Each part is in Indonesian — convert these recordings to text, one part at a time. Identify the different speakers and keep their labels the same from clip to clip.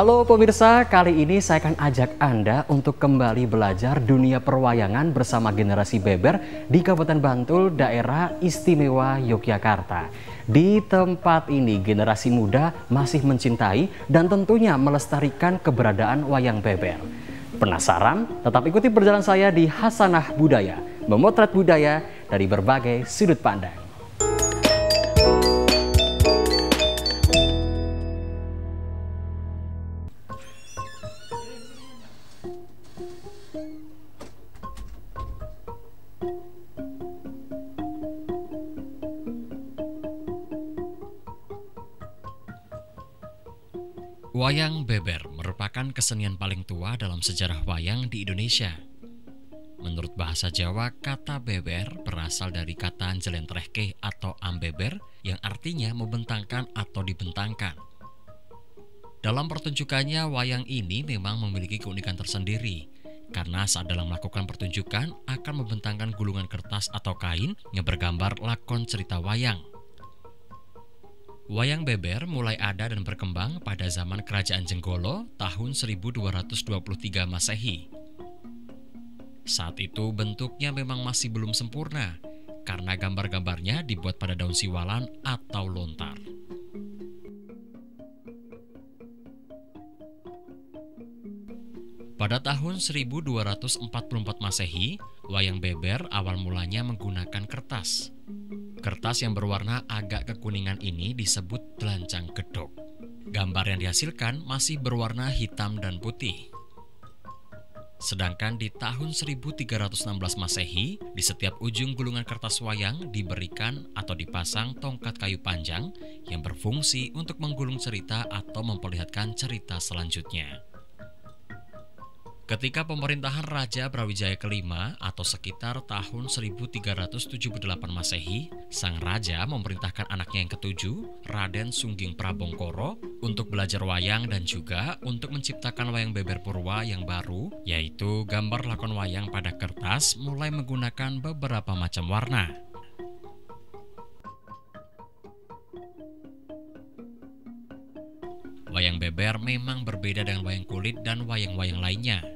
Speaker 1: Halo pemirsa, kali ini saya akan ajak Anda untuk kembali belajar dunia perwayangan bersama generasi beber di Kabupaten Bantul, daerah istimewa Yogyakarta. Di tempat ini generasi muda masih mencintai dan tentunya melestarikan keberadaan wayang beber. Penasaran? Tetap ikuti perjalanan saya di Hasanah Budaya, memotret budaya dari berbagai sudut pandang.
Speaker 2: Wayang beber merupakan kesenian paling tua dalam sejarah wayang di Indonesia. Menurut bahasa Jawa, kata beber berasal dari kata jelentrehke atau ambeber yang artinya membentangkan atau dibentangkan. Dalam pertunjukannya, wayang ini memang memiliki keunikan tersendiri karena saat dalam melakukan pertunjukan akan membentangkan gulungan kertas atau kain yang bergambar lakon cerita wayang. Wayang beber mulai ada dan berkembang pada zaman Kerajaan Jenggolo tahun 1223 Masehi. Saat itu bentuknya memang masih belum sempurna karena gambar-gambarnya dibuat pada daun siwalan atau lontar. Pada tahun 1244 Masehi, wayang beber awal mulanya menggunakan kertas. Kertas yang berwarna agak kekuningan ini disebut delancang gedok. Gambar yang dihasilkan masih berwarna hitam dan putih. Sedangkan di tahun 1316 Masehi, di setiap ujung gulungan kertas wayang diberikan atau dipasang tongkat kayu panjang yang berfungsi untuk menggulung cerita atau memperlihatkan cerita selanjutnya. Ketika pemerintahan Raja Brawijaya kelima atau sekitar tahun 1378 Masehi, sang raja memerintahkan anaknya yang ketujuh, Raden Sungging Prabongkoro, untuk belajar wayang dan juga untuk menciptakan wayang beber purwa yang baru, yaitu gambar lakon wayang pada kertas mulai menggunakan beberapa macam warna. Wayang beber memang berbeda dengan wayang kulit dan wayang-wayang lainnya.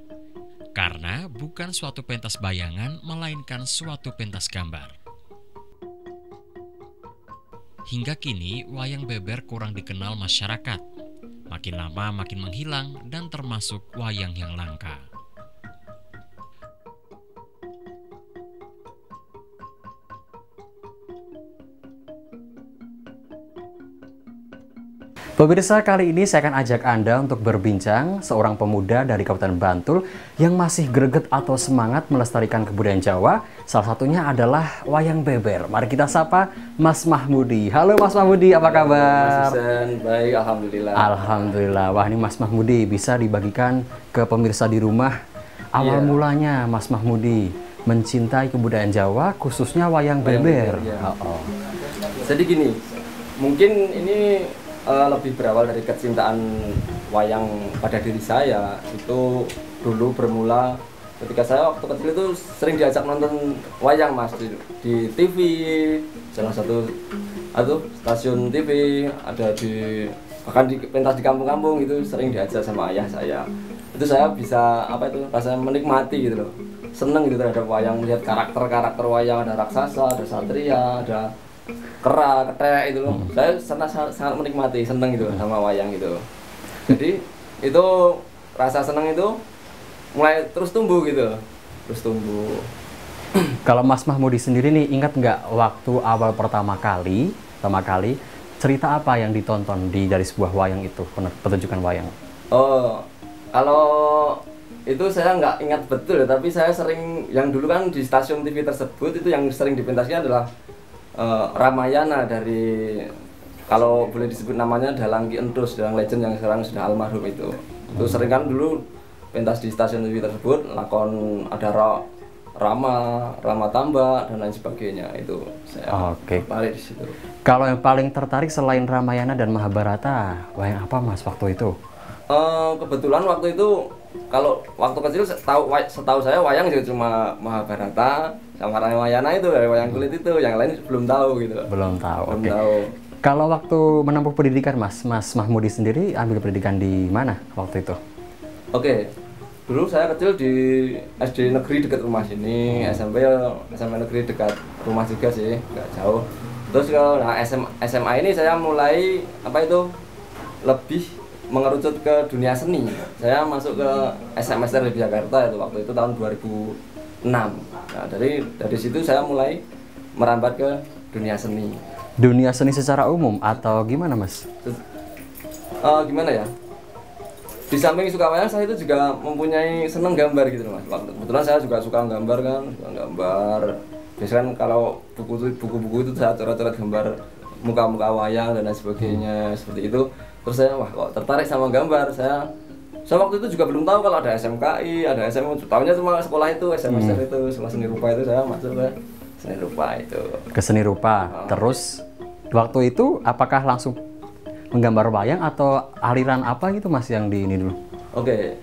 Speaker 2: Karena bukan suatu pentas bayangan, melainkan suatu pentas gambar. Hingga kini, wayang beber kurang dikenal masyarakat. Makin lama makin menghilang dan termasuk wayang yang langka.
Speaker 1: Pemirsa, kali ini saya akan ajak Anda untuk berbincang seorang pemuda dari Kabupaten Bantul yang masih greget atau semangat melestarikan kebudayaan Jawa. Salah satunya adalah wayang beber. Mari kita sapa Mas Mahmudi. Halo Mas Mahmudi, apa kabar?
Speaker 3: Mas Husen, baik, alhamdulillah.
Speaker 1: Alhamdulillah. Wah, ini Mas Mahmudi bisa dibagikan ke pemirsa di rumah. Awal mulanya Mas Mahmudi mencintai kebudayaan Jawa, khususnya wayang beber.
Speaker 3: Ya. Jadi gini, mungkin ini lebih berawal dari kecintaan wayang pada diri saya. Itu dulu bermula ketika saya waktu kecil itu sering diajak nonton wayang Mas di TV, salah satu stasiun TV ada bahkan di pentas di kampung-kampung itu sering diajak sama ayah saya. Itu saya bisa rasanya menikmati gitu loh, seneng gitu terhadap wayang, melihat karakter wayang, ada raksasa, ada satria, ada kera, ketek itu loh. Saya sangat menikmati, seneng gitu sama wayang gitu. Jadi itu rasa seneng itu mulai terus tumbuh gitu. Terus tumbuh.
Speaker 1: Kalau Mas Mahmudi sendiri nih, ingat nggak waktu awal pertama kali cerita apa yang ditonton dari sebuah wayang itu, pertunjukan wayang?
Speaker 3: Oh, kalau itu saya nggak ingat betul ya, tapi saya sering, yang dulu kan di stasiun TV tersebut itu yang sering dipentaskan adalah Ramayana dari, kalau boleh disebut namanya, Dalang Ki Entus, Dalang Legend yang sekarang sudah almarhum itu. Itu sering kan dulu pentas di stasiun TV tersebut, lakon ada Rama Tamba dan lain sebagainya. Itu saya tertarik di situ.
Speaker 1: Kalau yang paling tertarik selain Ramayana dan Mahabharata, wayang apa Mas waktu itu?
Speaker 3: Kebetulan waktu itu, kalau waktu kecil setahu saya wayang juga cuma Mahabharata sama Ramayana itu, dari wayang kulit itu, yang lain belum tahu gitu.
Speaker 1: Belum tahu.
Speaker 3: Belum tahu.
Speaker 1: Kalau waktu menempuh pendidikan Mas Mahmudi sendiri ambil pendidikan di mana waktu itu?
Speaker 3: Oke, dulu saya kecil di SD negeri dekat rumah sini, SMP negeri dekat rumah juga sih, nggak jauh. Terus kalau SMA ini saya mulai lebih mengerucut ke dunia seni. Saya masuk ke SMSR di Jakarta itu waktu itu tahun 2006. Nah, dari situ saya mulai merambat ke dunia seni.
Speaker 1: Dunia seni secara umum atau gimana Mas?
Speaker 3: Gimana ya? Di samping suka wayang, saya itu juga mempunyai seneng gambar gitu Mas. Kebetulan saya juga suka gambar kan, biasanya kan kalau buku-buku itu saya coret-coret gambar muka-muka wayang dan lain sebagainya seperti itu. Terus saya kok tertarik sama gambar. Saya waktu itu juga belum tahu kalau ada SMKI, ada SMA. Tahunya cuma sekolah itu, SMSR itu, sekolah seni rupa itu saya masuk ke seni rupa itu.
Speaker 1: Ke seni rupa. Terus waktu itu apakah langsung menggambar wayang atau aliran apa gitu Mas yang di ini dulu?
Speaker 3: Oke.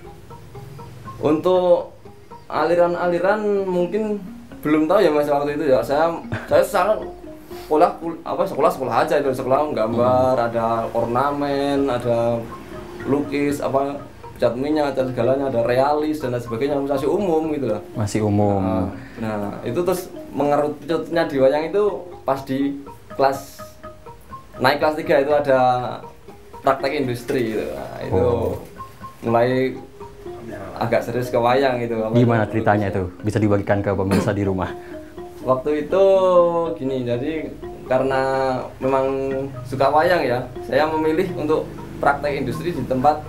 Speaker 3: Untuk aliran-aliran mungkin belum tahu ya Mas waktu itu ya. Saya sangat sekolah aja itu, sekolah gambar, ada ornamen, ada lukis, cat minyak, cat segalanya, ada realis dan lain sebagainya, masih umum gitu lah.
Speaker 1: Masih umum.
Speaker 3: Nah, itu terus mengerucutnya di wayang itu pas di naik kelas 3 itu ada praktek industri gitu. Nah, itu mulai agak serius ke wayang gitu.
Speaker 1: Gimana ceritanya itu? Bisa dibagikan ke pemirsa di rumah.
Speaker 3: Waktu itu gini, jadi karena memang suka wayang ya, saya memilih untuk praktek industri di tempat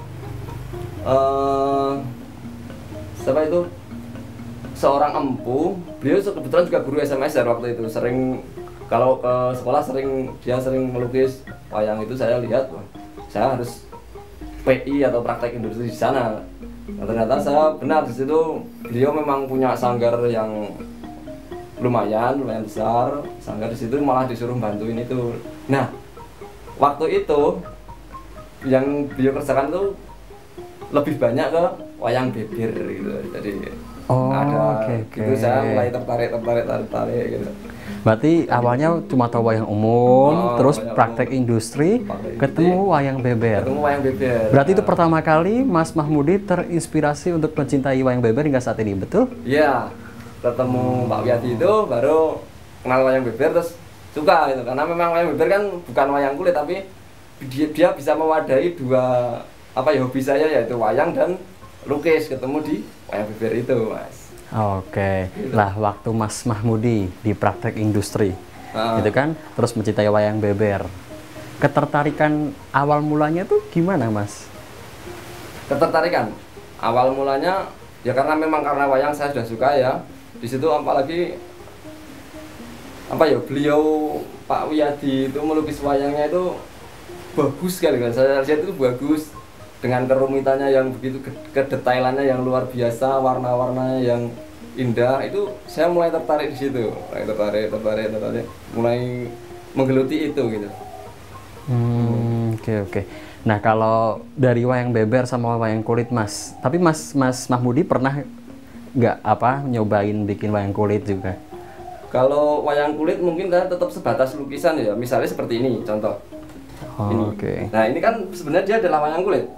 Speaker 3: seorang empu. Beliau kebetulan juga guru SMSR waktu itu, sering kalau ke sekolah dia sering melukis wayang itu. Saya lihat saya harus PI atau praktek industri di sana. Nah, ternyata saya benar di situ. Beliau memang punya sanggar yang lumayan besar. Sanggar di situ malah disuruh bantuin itu. Nah, waktu itu yang beliau kerjakan itu lebih banyak ke wayang beber gitu. Jadi gitu saya mulai tertarik gitu.
Speaker 1: Berarti awalnya cuma tahu wayang umum, terus praktek industri, ketemu wayang beber. Berarti itu pertama kali Mas Mahmudi terinspirasi untuk mencintai wayang beber hingga saat ini, betul?
Speaker 3: Iya, ketemu Pak Wiyadi itu baru kenal wayang beber, terus suka gitu. Karena memang wayang beber kan bukan wayang kulit, tapi dia bisa mewadahi dua hobi saya, yaitu wayang dan lukis, ketemu di wayang beber itu Mas.
Speaker 1: Oke, lah waktu Mas Mahmudi di praktek industri, gitu kan, terus mencintai wayang beber. Ketertarikan awal mulanya tuh gimana Mas?
Speaker 3: Ketertarikan awal mulanya ya karena wayang saya sudah suka ya. Di situ apalagi beliau Pak Wiyadi itu melukis wayangnya itu bagus sekali kan. Saya lihat itu bagus, dengan kerumitannya yang begitu, kedetailannya yang luar biasa, warna-warnanya yang indah. Itu saya mulai tertarik di situ, tertarik, mulai menggeluti itu gitu.
Speaker 1: Oke. Nah, kalau dari wayang beber sama wayang kulit Mas, tapi Mas Mahmudi pernah nggak nyobain bikin wayang kulit juga?
Speaker 3: Kalau wayang kulit mungkin saya tetap sebatas lukisan ya, misalnya seperti ini contoh. Ini. Nah, ini kan sebenarnya dia adalah wayang kulit.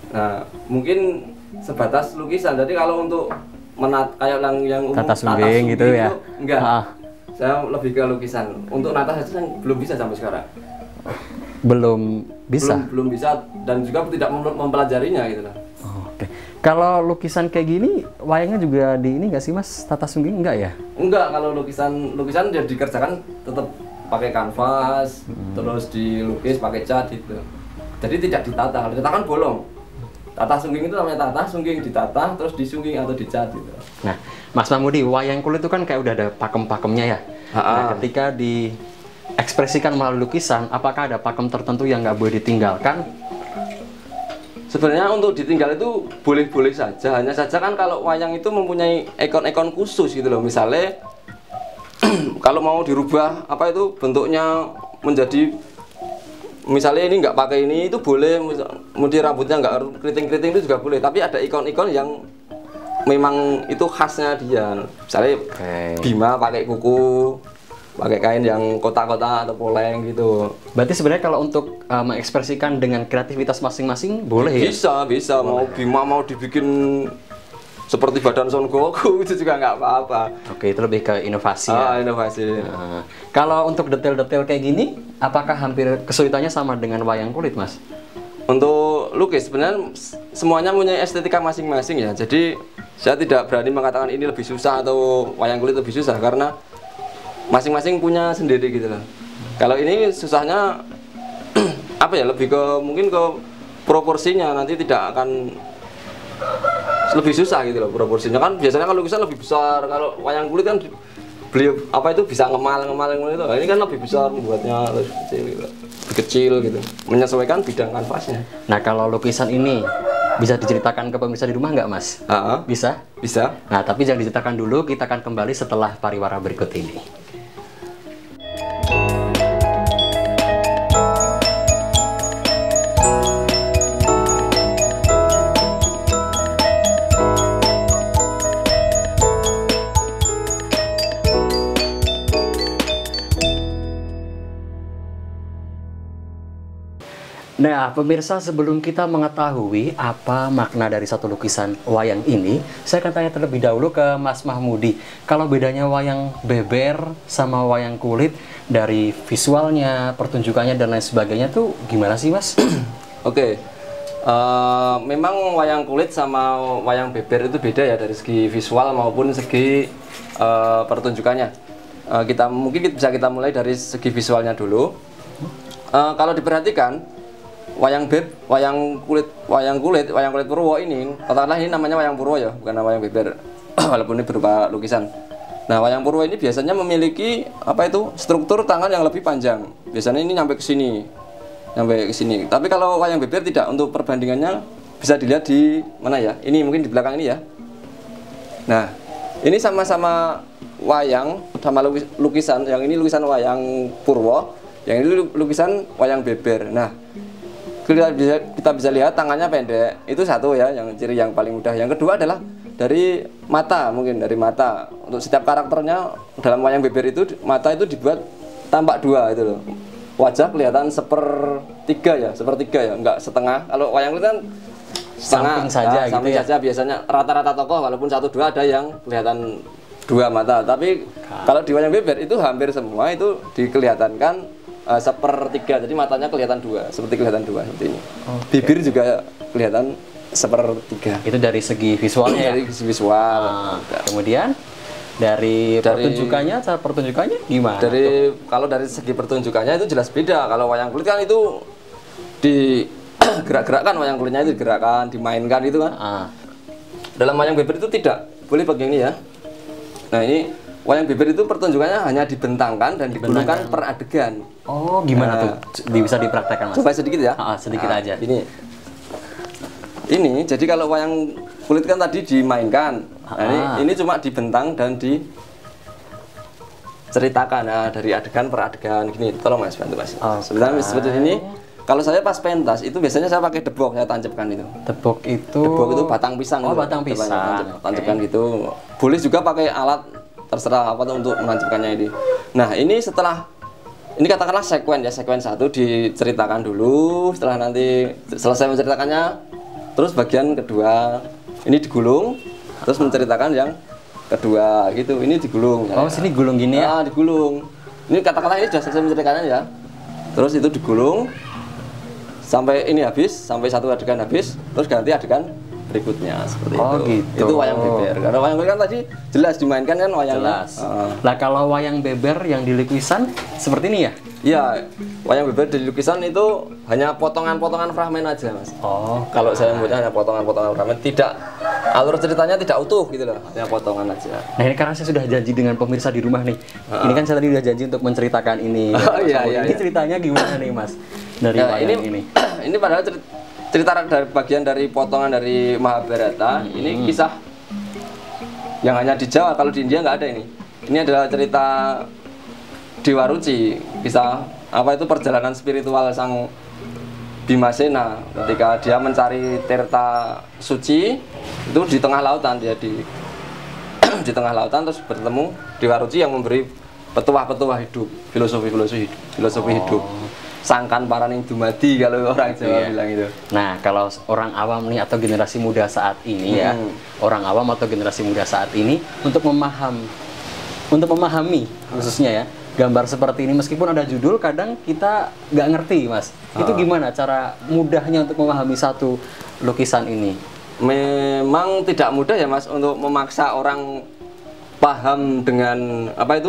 Speaker 3: Nah, mungkin sebatas lukisan. Jadi kalau untuk kayak yang umum
Speaker 1: tata sungging gitu ya.
Speaker 3: Enggak. Saya lebih ke lukisan. Untuk nata saja kan belum bisa sampai sekarang.
Speaker 1: Belum bisa.
Speaker 3: Belum bisa dan juga tidak mempelajarinya gitu lah.
Speaker 1: Oke. Kalau lukisan kayak gini, wayangnya juga di ini nggak sih Mas? Tata sungging enggak ya?
Speaker 3: Enggak, kalau lukisan dia dikerjakan tetap pakai kanvas, terus dilukis pakai cat gitu. Jadi tidak ditata. Kalau ditata kan bolong. Tata sungging itu namanya tata sungging, ditata terus disungging atau dicat gitu.
Speaker 1: Nah, Mas Mahmudi, wayang kulit itu kan kayak udah ada pakem-pakemnya ya. Nah, ketika diekspresikan melalui lukisan, apakah ada pakem tertentu yang nggak boleh ditinggalkan?
Speaker 3: Sebenarnya untuk ditinggal itu boleh-boleh saja. Hanya saja kan kalau wayang itu mempunyai ikon-ikon khusus gitu loh. Misalnya kalau mau dirubah bentuknya menjadi, misalnya ini nggak pakai ini, itu boleh. Kemudian rambutnya nggak keriting-keriting itu juga boleh. Tapi ada ikon-ikon yang memang itu khasnya dia. Misalnya Bima pakai kuku, pakai kain yang kotak-kotak atau poleng gitu.
Speaker 1: Berarti sebenarnya kalau untuk mengekspresikan dengan kreativitas masing-masing boleh ya?
Speaker 3: Bisa. Mau Bima mau dibikin seperti badan Son Goku itu juga nggak apa-apa.
Speaker 1: Oke, itu lebih ke inovasi ya?
Speaker 3: Inovasi.
Speaker 1: Nah, kalau untuk detail-detail kayak gini, apakah hampir kesulitannya sama dengan wayang kulit, Mas?
Speaker 3: Untuk lukis sebenarnya semuanya punya estetika masing-masing ya. Jadi saya tidak berani mengatakan ini lebih susah atau wayang kulit lebih susah karena masing-masing punya sendiri gitu loh. Kalau ini susahnya apa ya, lebih ke mungkin ke proporsinya, nanti tidak akan lebih susah gitu loh proporsinya. Kan biasanya kalau lukisan lebih besar, kalau wayang kulit kan beliau apa itu bisa ngemal itu. Ini kan lebih besar membuatnya lebih kecil gitu, menyesuaikan bidang kanvasnya.
Speaker 1: Nah, kalau lukisan ini bisa diceritakan ke pemirsa di rumah nggak, Mas? Bisa?
Speaker 3: Bisa.
Speaker 1: Nah, tapi jangan diceritakan dulu, kita akan kembali setelah pariwara berikut ini. Nah, pemirsa, sebelum kita mengetahui apa makna dari satu lukisan wayang ini, saya akan tanya terlebih dahulu ke Mas Mahmudi. Kalau bedanya wayang beber sama wayang kulit dari visualnya, pertunjukannya, dan lain sebagainya tuh gimana sih, Mas?
Speaker 3: Oke. Memang wayang kulit sama wayang beber itu beda ya dari segi visual maupun segi pertunjukannya. Mungkin kita mulai dari segi visualnya dulu. Kalau diperhatikan, wayang kulit Purwo ini, katakanlah ini namanya wayang Purwo ya, bukan wayang beber, walaupun ini berupa lukisan. Nah, wayang Purwo ini biasanya memiliki struktur tangan yang lebih panjang. Biasanya ini sampai ke sini. Tapi kalau wayang beber tidak. Untuk perbandingannya bisa dilihat di mana ya? Ini mungkin di belakang ini ya. Nah, ini sama-sama wayang, sama lukisan. Yang ini lukisan wayang Purwo, yang ini lukisan wayang beber. Nah, kita bisa lihat tangannya pendek, itu satu ya, yang ciri yang paling mudah. Yang kedua adalah dari mata, mungkin dari mata. Untuk setiap karakternya dalam wayang beber itu, mata itu dibuat tampak dua itu loh. Wajah kelihatan sepertiga ya, enggak setengah. Kalau wayang kulit kan setengah, samping saja biasanya. Rata-rata tokoh walaupun 1-2 ada yang kelihatan 2 mata. Tapi kalau di wayang beber itu hampir semua itu dikelihatankan sepertiga, jadi matanya kelihatan 2, seperti ini. Bibir juga kelihatan sepertiga.
Speaker 1: Itu dari segi visualnya.
Speaker 3: Dari segi visual.
Speaker 1: Kemudian dari pertunjukannya, cara pertunjukannya gimana?
Speaker 3: Kalau dari segi pertunjukannya itu jelas beda. Kalau wayang kulit kan itu digerak-gerakkan, wayang kulitnya itu digerakkan, dimainkan itu kan. Dalam wayang beber itu tidak. Boleh bagian ini ya. Nah, ini wayang beber itu pertunjukannya hanya dibentangkan dan digulungkan per adegan.
Speaker 1: Oh, gimana tuh? Bisa dipraktekkan, Mas?
Speaker 3: Coba sedikit ya.
Speaker 1: Sedikit aja.
Speaker 3: Ini jadi kalau wayang kulit kan tadi dimainkan. Nah, ini cuma dibentang dan diceritakan. Nah, dari adegan per adegan gini. Tolong Mas, bantu Mas. Seperti ini. Kalau saya pas pentas itu biasanya saya pakai debok, saya tancapkan itu.
Speaker 1: Debok itu
Speaker 3: batang pisang.
Speaker 1: Batang pisang.
Speaker 3: Tancapkan gitu. Boleh juga pakai alat, terserah apa tuh untuk menancapkannya ini. Nah, ini katakanlah sekuen 1 diceritakan dulu, setelah nanti selesai menceritakannya, terus bagian kedua ini digulung, terus menceritakan yang kedua gitu. Ini digulung.
Speaker 1: Sini gulung gini ya?
Speaker 3: Digulung. Ini katakanlah ini sudah selesai menceritakannya ya. Terus itu digulung sampai ini habis, sampai 1 adegan habis, terus ganti adegan berikutnya seperti itu.
Speaker 1: Gitu.
Speaker 3: Itu wayang beber. Karena wayang beber kan tadi jelas dimainkan kan wayangnya.
Speaker 1: Jelas. Nah, kalau wayang beber yang di lukisan seperti ini ya?
Speaker 3: Iya, wayang beber di lukisan itu hanya potongan-potongan fragmen aja, Mas. Kalau saya membuatnya hanya potongan-potongan fragmen, tidak alur ceritanya tidak utuh gitu loh, hanya potongan aja.
Speaker 1: Nah, ini karena saya sudah janji dengan pemirsa di rumah nih. Ini kan saya tadi udah janji untuk menceritakan ini. Ini ceritanya gimana nih, Mas? Dari wayang ini.
Speaker 3: Ini padahal cerita dari bagian dari potongan dari Mahabharata. Ini kisah yang hanya di Jawa, kalau di India nggak ada ini. Ini adalah cerita Dewa Ruci, kisah perjalanan spiritual sang Bimasena ketika dia mencari Tirta Suci itu di tengah lautan. Dia di tengah lautan terus bertemu Dewa Ruci yang memberi petuah-petuah hidup, filosofi hidup. Sangkan paraning dumadi kalau orang Jawa bilang itu.
Speaker 1: Nah, kalau orang awam nih atau generasi muda saat ini ya, orang awam atau generasi muda saat ini untuk memahami khususnya ya, gambar seperti ini meskipun ada judul kadang kita nggak ngerti, Mas. Itu gimana cara mudahnya untuk memahami satu lukisan ini?
Speaker 3: Memang tidak mudah ya, Mas, untuk memaksa orang paham dengan apa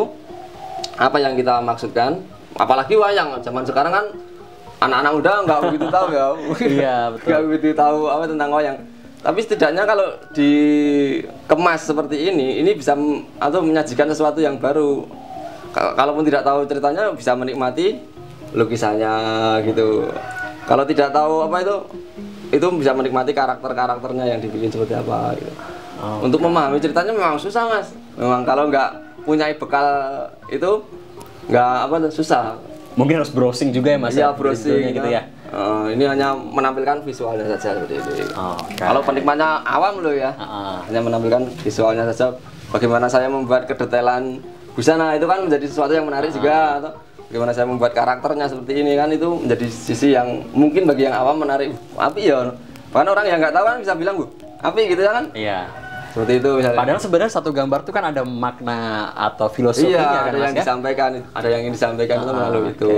Speaker 3: yang kita maksudkan. Apalagi wayang zaman sekarang kan anak-anak muda nggak begitu tahu ya.
Speaker 1: Iya, betul.
Speaker 3: Nggak begitu tahu apa tentang wayang. Tapi setidaknya kalau dikemas seperti ini bisa atau menyajikan sesuatu yang baru. Kalaupun tidak tahu ceritanya bisa menikmati lukisannya gitu. Kalau tidak tahu itu bisa menikmati karakternya yang dibikin seperti apa gitu. Untuk memahami ceritanya memang susah, Mas. Memang kalau nggak punya bekal itu nggak susah.
Speaker 1: Mungkin harus browsing juga ya, Mas.
Speaker 3: Iya, browsing
Speaker 1: gitu ya.
Speaker 3: Ini hanya menampilkan visualnya saja seperti itu. Kalau penikmatnya awam loh ya, hanya menampilkan visualnya saja. Bagaimana saya membuat kedetailan busana itu kan menjadi sesuatu yang menarik juga. Atau bagaimana saya membuat karakternya seperti ini kan itu menjadi sisi yang mungkin bagi yang awam menarik. Api ya. Bahkan orang yang nggak tahu kan bisa bilang, Bu, api gitu ya kan?
Speaker 1: Iya.
Speaker 3: Seperti itu misalnya.
Speaker 1: Padahal sebenarnya satu gambar itu kan ada makna atah filosofinya kan,
Speaker 3: ada
Speaker 1: Mas,
Speaker 3: yang disampaikan, ada yang ingin disampaikan itu melalui itu.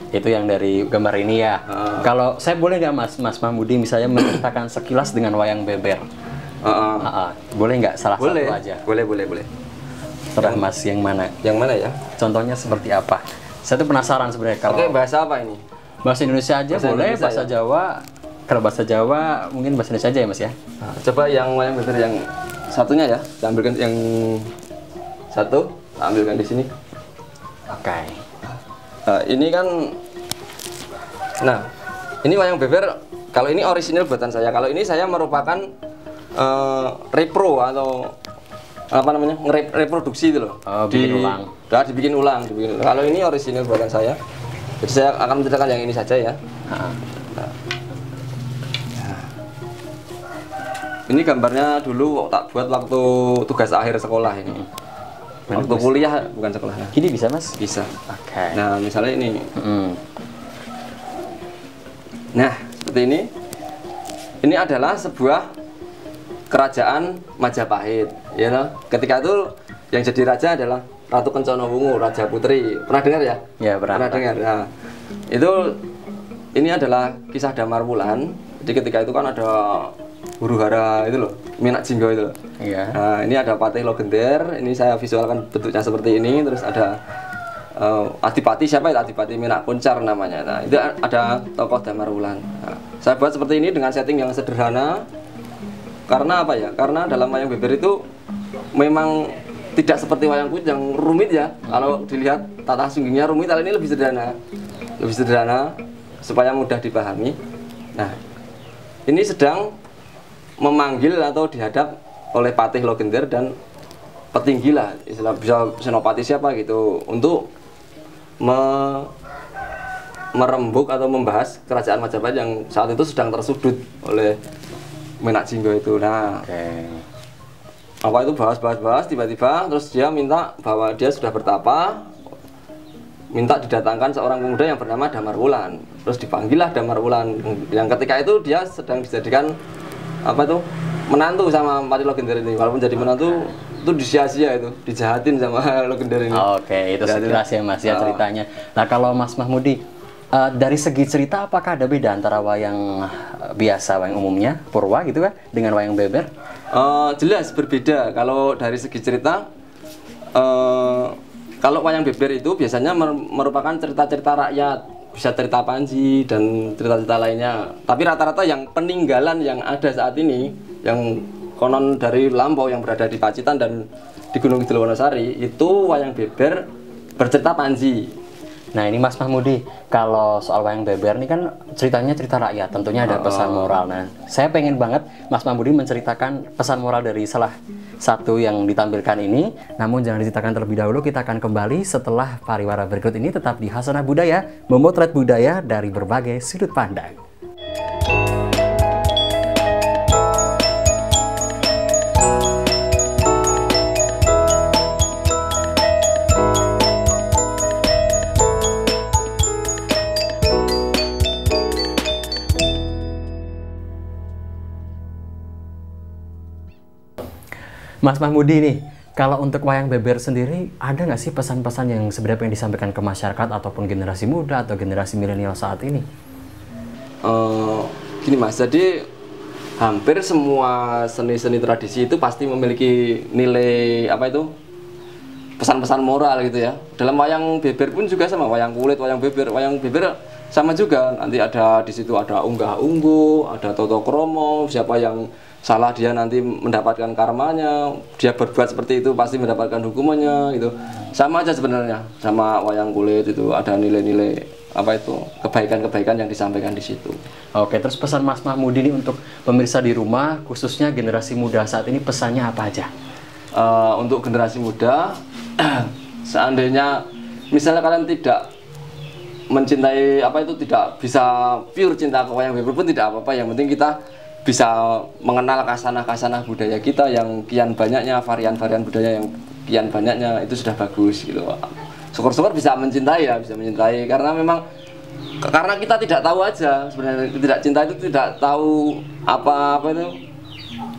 Speaker 1: Itu yang dari gambar ini ya. Kalau saya boleh nggak, Mas Mahmudi misalnya menceritakan sekilas dengan wayang beber? Boleh nggak salah
Speaker 3: boleh,
Speaker 1: satu aja?
Speaker 3: Boleh.
Speaker 1: Terus Mas yang mana?
Speaker 3: Yang mana ya?
Speaker 1: Contohnya seperti apa? Saya tuh penasaran sebenarnya kalau.
Speaker 3: Oke, bahasa apa ini?
Speaker 1: Bahasa Indonesia aja
Speaker 3: Bahasa
Speaker 1: boleh,
Speaker 3: Indonesia
Speaker 1: bahasa
Speaker 3: ya?
Speaker 1: Jawa. Kalau bahasa Jawa mungkin bahasa Indonesia aja ya, Mas ya.
Speaker 3: Coba yang wayang beber yang satunya ya, saya ambilkan yang satu, saya ambilkan di sini.
Speaker 1: Oke.
Speaker 3: Ini kan, nah ini wayang beber. Kalau ini orisinil buatan saya. Kalau ini saya merupakan repro atau apa namanya, reproduksi itu loh.
Speaker 1: Bikin ulang.
Speaker 3: Dibikin ulang. Kalau ini orisinil buatan saya. Jadi saya akan menceritakan yang ini saja ya. Ini gambarnya dulu tak buat waktu tugas akhir sekolah ini. Waktu kuliah bukan sekolah.
Speaker 1: Gini bisa, Mas?
Speaker 3: Bisa.
Speaker 1: Oke.
Speaker 3: Nah, misalnya ini. Nah, seperti ini. Ini adalah sebuah kerajaan Majapahit, ya loh. Ketika itu yang jadi raja adalah Ratu Kencana Wungu, Raja Putri. Pernah dengar ya?
Speaker 1: Ya, pernah
Speaker 3: dengar. Nah, ini adalah kisah Damar Wulan. Jadi ketika itu kan ada huru-hara itu loh, Minak Jinggo itu loh.
Speaker 1: Iya.
Speaker 3: Nah, ini ada Patih Logender, ini saya visualkan bentuknya seperti ini, terus ada Adipati, siapa ya? Adipati Minak Kuncar namanya. Nah, itu ada tokoh Damar Wulan. Nah, saya buat seperti ini dengan setting yang sederhana. Karena apa ya? Karena dalam wayang beber itu memang tidak seperti wayang kulit yang rumit ya. Kalau dilihat tata sunggingnya rumit, kalau ini lebih sederhana. Lebih sederhana supaya mudah dipahami. Nah, ini sedang memanggil atau dihadap oleh Patih Logender dan petinggi lah, istilah bisa senopati siapa gitu, untuk merembuk atau membahas kerajaan Majapahit yang saat itu sedang tersudut oleh Minak Jinggo itu. Nah, apa itu bahas tiba-tiba terus dia minta bahwa dia sudah bertapa, minta didatangkan seorang pemuda yang bernama Damar Wulan. Terus dipanggillah Damar Wulan. Yang ketika itu dia sedang dijadikan menantu sama Patih Logender ini. Walaupun jadi menantu itu disia-sia, itu dijahatin sama Logender ini.
Speaker 1: Oke, itu sekilas ya, Mas ya ceritanya. Nah, kalau Mas Mahmudi, dari segi cerita apakah ada beda antara wayang biasa, wayang umumnya, purwa gitu kan, dengan wayang beber?
Speaker 3: Jelas berbeda. Kalau dari segi cerita, kalau wayang beber itu biasanya merupakan cerita-cerita rakyat, bisa cerita Panji dan cerita-cerita lainnya. Tapi rata-rata yang peninggalan yang ada saat ini, yang konon dari Lampau yang berada di Pacitan dan di Gunung Kidul Wonosari, itu wayang beber bercerita Panji.
Speaker 1: Nah, ini Mas Mahmudi, kalau soal wayang beber ini kan ceritanya cerita rakyat, tentunya ada pesan moral. Nah, saya pengen banget Mas Mahmudi menceritakan pesan moral dari salah satu yang ditampilkan ini. Namun jangan diceritakan terlebih dahulu, kita akan kembali setelah pariwara berikut ini. Tetap di Hasanah Budaya, memotret budaya dari berbagai sudut pandang. Mas Mahmudi nih, kalau untuk wayang beber sendiri, ada nggak sih pesan-pesan yang sebenarnya yang disampaikan ke masyarakat ataupun generasi muda atau generasi milenial saat ini?
Speaker 3: Gini Mas, jadi hampir semua seni-seni tradisi itu pasti memiliki nilai apa itu, pesan-pesan moral gitu ya. Dalam wayang beber pun juga sama, wayang kulit, wayang beber sama juga. Nanti ada di situ ada unggah-ungguh, ada toto kromo, siapa yang salah dia nanti mendapatkan karmanya, dia berbuat seperti itu pasti mendapatkan hukumannya gitu. Sama aja sebenarnya sama wayang kulit, itu ada nilai-nilai apa itu, kebaikan-kebaikan yang disampaikan di situ.
Speaker 1: Oke, terus pesan Mas Mahmudi ini untuk pemirsa di rumah, khususnya generasi muda saat ini, pesannya apa aja?
Speaker 3: Untuk generasi muda, seandainya misalnya kalian tidak mencintai apa itu, tidak bisa pure cinta ke wayang beber pun tidak apa-apa, yang penting kita bisa mengenal kasanah-kasanah budaya kita yang kian banyaknya, varian-varian budaya yang kian banyaknya, itu sudah bagus gitu. Syukur-syukur bisa mencintai ya, bisa mencintai, karena memang karena kita tidak tahu aja sebenarnya, tidak cinta itu tidak tahu apa itu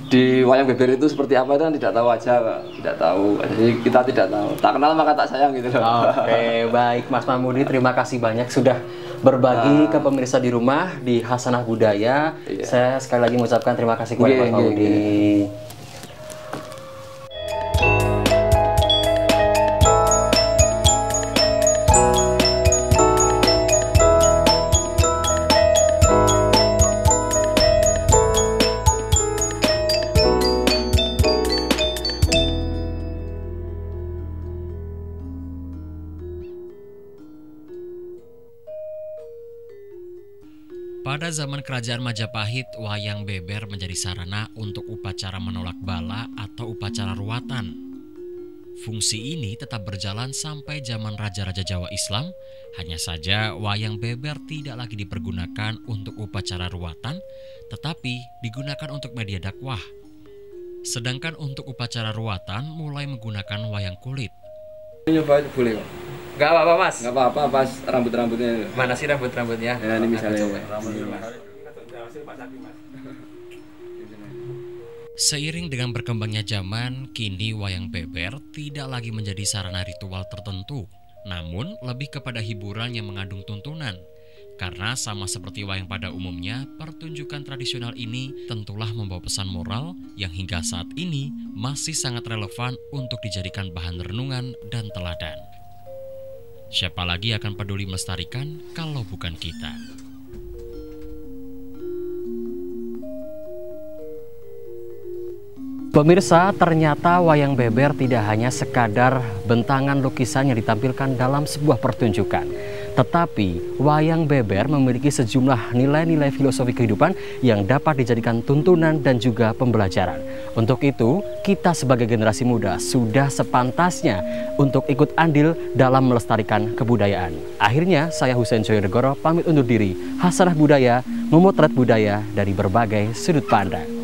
Speaker 3: di wayang beber itu seperti apa, itu kan tidak tahu aja, tidak tahu. Jadi kita tidak tahu, tak kenal maka tak sayang gitu loh.
Speaker 1: Oke, baik Mas Mahmudi, terima kasih banyak sudah berbagi ke pemirsa di rumah di Hasanah Budaya.
Speaker 3: Iya.
Speaker 1: Saya sekali lagi mengucapkan terima kasih kepada Mas Mahmudi.
Speaker 2: Pada zaman kerajaan Majapahit, wayang beber menjadi sarana untuk upacara menolak bala atau upacara ruatan. Fungsi ini tetap berjalan sampai zaman Raja-Raja Jawa Islam, hanya saja wayang beber tidak lagi dipergunakan untuk upacara ruatan, tetapi digunakan untuk media dakwah. Sedangkan untuk upacara ruatan mulai menggunakan wayang kulit.
Speaker 3: Nyoba boleh kok?
Speaker 1: Gak apa-apa Mas.
Speaker 3: Nggak apa-apa, pas rambut-rambutnya.
Speaker 1: Mana sih rambut-rambutnya?
Speaker 3: Ya, ini misalnya.
Speaker 2: Seiring dengan berkembangnya zaman, kini wayang beber tidak lagi menjadi sarana ritual tertentu, namun lebih kepada hiburan yang mengandung tuntunan. Karena sama seperti wayang pada umumnya, pertunjukan tradisional ini tentulah membawa pesan moral yang hingga saat ini masih sangat relevan untuk dijadikan bahan renungan dan teladan. Siapa lagi akan peduli melestarikan kalau bukan kita?
Speaker 1: Pemirsa, ternyata wayang beber tidak hanya sekadar bentangan lukisan yang ditampilkan dalam sebuah pertunjukan. Tetapi, wayang beber memiliki sejumlah nilai-nilai filosofi kehidupan yang dapat dijadikan tuntunan dan juga pembelajaran. Untuk itu, kita sebagai generasi muda sudah sepantasnya untuk ikut andil dalam melestarikan kebudayaan. Akhirnya, saya Husein Joyonegoro pamit undur diri. Hasanah Budaya, memotret budaya dari berbagai sudut pandang.